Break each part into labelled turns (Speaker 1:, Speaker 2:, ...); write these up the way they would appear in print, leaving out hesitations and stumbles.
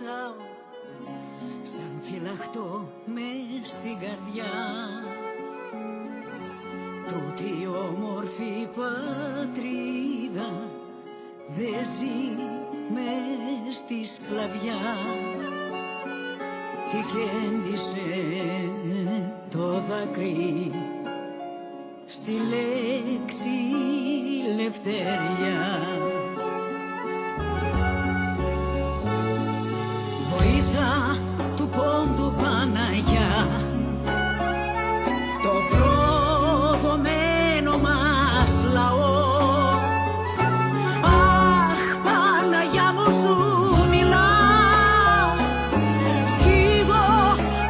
Speaker 1: κρατάω σαν φυλαχτό μες στην καρδιά. Τούτη η όμορφη πατρίδα δε ζει μες στη σκλαβιά. Τι κέντησε το δάκρυ στη λέξη λευτεριά. Βοήθα του πόντου Παναγιά, το προδομένο μας λαό. Αχ, Παναγιά μου σου μιλάω, σκύβω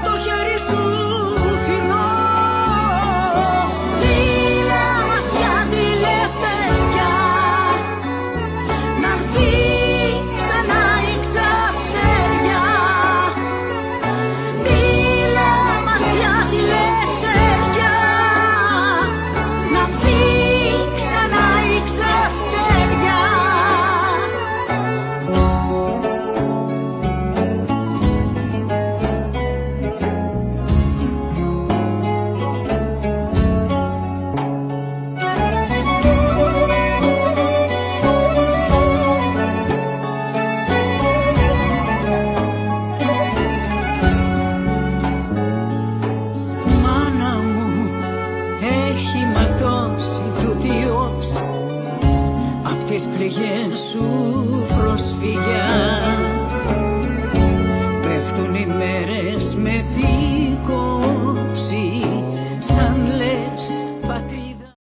Speaker 1: το χέρι σου φιλώ. Μίλα μας για τη λευτεριά, να'ρθεί ξανά η ξαστεριά. Μίλα μας για τη λευτεριά, να'ρθεί ξανά η ξαστεριά. Μάνα μου, έχει ματώσει τούτη όψη απ' τις πληγές σου προσφυγιά. Πέφτουν οι μέρες με τη